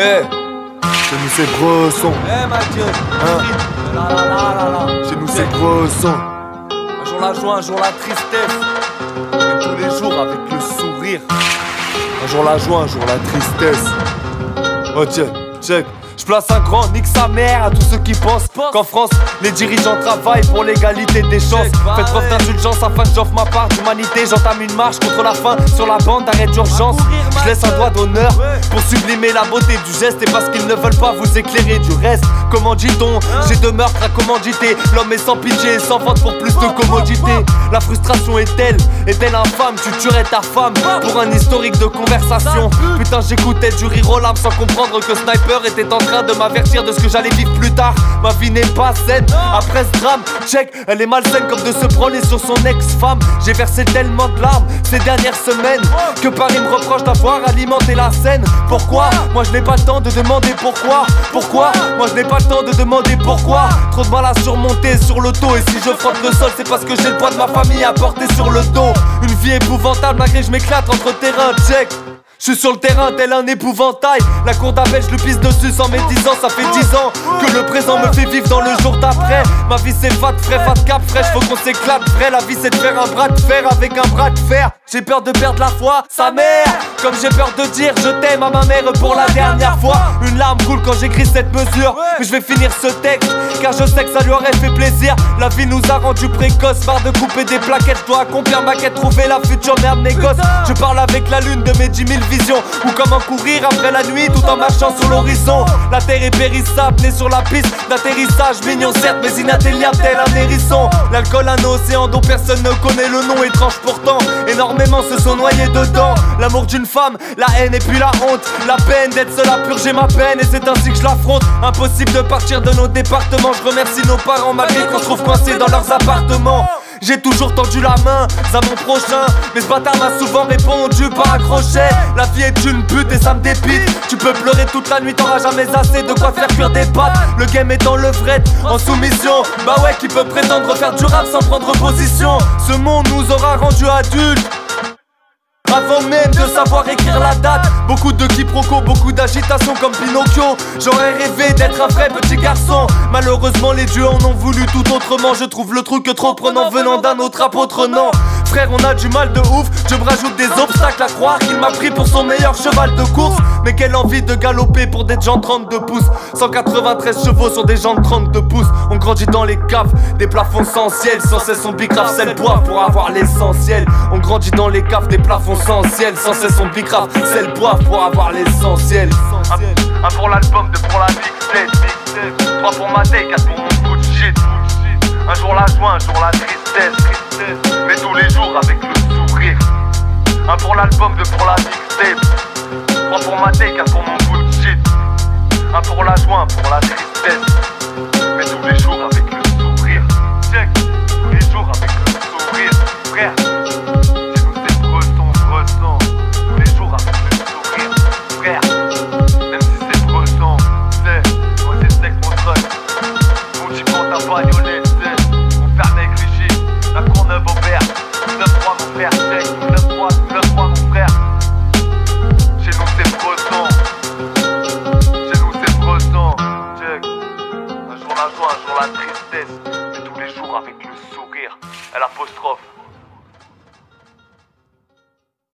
Chez nous c'est Bresson. Mathieu, Chez nous c'est Bresson. un jour la joie, un jour la tristesse, mais tous les jours avec le sourire. Un jour la joie, un jour la tristesse. Oh check. Je place un grand nique sa mère à tous ceux qui pensent qu'en France, les dirigeants travaillent pour l'égalité des chances. Faites preuve d'indulgence afin que j'offre ma part d'humanité. J'entame une marche contre la faim sur la bande d'arrêt d'urgence. Je laisse un doigt d'honneur pour sublimer la beauté du geste. Et parce qu'ils ne veulent pas vous éclairer du reste. Comment dit-on? J'ai deux meurtres à commanditer. L'homme est sans pitié et sans vente pour plus de commodité. La frustration est-elle infâme? Tu tuerais ta femme pour un historique de conversation. Putain, j'écoutais du rire aux larmes sans comprendre que Sniper était en train de m'avertir de ce que j'allais vivre plus tard. Ma vie n'est pas saine après ce drame. Check, elle est malsaine comme de se branler sur son ex-femme. J'ai versé tellement de larmes ces dernières semaines que Paris me reproche d'avoir alimenté la scène. Pourquoi? Moi je n'ai pas le temps de demander pourquoi. Moi je n'ai pas le temps de demander pourquoi. Trop de mal à surmonter sur le dos. Et si je frotte le sol, c'est parce que j'ai le poids de ma famille à porter sur le dos. Une vie épouvantable malgré que je m'éclate entre terrain. Check, je suis sur le terrain tel un épouvantail. La cour d'appel je le pisse dessus sans médisant. Ça fait 10 ans que le présent me fait vivre dans le jour d'après. Ma vie c'est fat cap fraîche, faut qu'on s'éclate vrai. La vie c'est de faire un bras de fer avec un bras de fer. J'ai peur de perdre la foi, sa mère. Comme j'ai peur de dire je t'aime à ma mère pour la dernière fois. Une larme coule quand j'écris cette mesure. Mais je vais finir ce texte car je sais que ça lui aurait fait plaisir. La vie nous a rendu précoces. Marre de couper des plaquettes, je dois accomplir ma quête, trouver la future mère de mes gosses. Je parle avec la lune de mes 10 000 visions. Ou comment courir après la nuit tout en marchant sur l'horizon. La terre est périssable, né sur la piste d'atterrissage. Mignon certes mais inatteignable tel un hérisson. L'alcool un océan dont personne ne connaît le nom. Étrange pourtant, énormément se sont noyés dedans. L'amour d'une femme, la haine et puis la honte. La peine d'être seul à purger ma peine. Et c'est ainsi que je l'affronte. Impossible de partir de nos départements. Je remercie nos parents malgré qu'on se trouve coincés dans leurs appartements. J'ai toujours tendu la main à mon prochain, mais ce bâtard m'a souvent répondu par un crochet. La vie est une pute et ça me dépite. Tu peux pleurer toute la nuit, t'auras jamais assez de quoi faire cuire des pâtes. Le game est dans le fret, en soumission. Bah ouais, qui peut prétendre faire du rap sans prendre position? Ce monde nous aura rendu adultes avant même de savoir écrire la date. Beaucoup de quiproquos, beaucoup d'agitation comme Pinocchio. J'aurais rêvé d'être un vrai petit garçon. Malheureusement les dieux en ont voulu tout autrement. Je trouve le truc trop prenant venant d'un autre apôtre. Non frère, on a du mal de ouf. Je me rajoute des obstacles à croire qu'il m'a pris pour son meilleur cheval de course. Mais quelle envie de galoper pour des gens de 32 pouces. 193 chevaux sur des gens de 32 pouces. On grandit dans les caves, des plafonds sans ciel. Sans cesse on bicrave, c'est le bois pour avoir l'essentiel. On grandit dans les caves, des plafonds sans ciel. Sans cesse on bicrave, c'est le bois pour avoir l'essentiel. Un pour l'album, deux pour la mixtape. 3 pour ma take, 4 pour mon coup de shit. Un jour la joie, un jour la tristesse. Mais tous les jours avec le sourire. Un pour l'album, deux pour la mixtape. 3 pour ma take, 4 pour mon coup de shit. Un pour la joie, un pour la tristesse. Mais tous les jours avec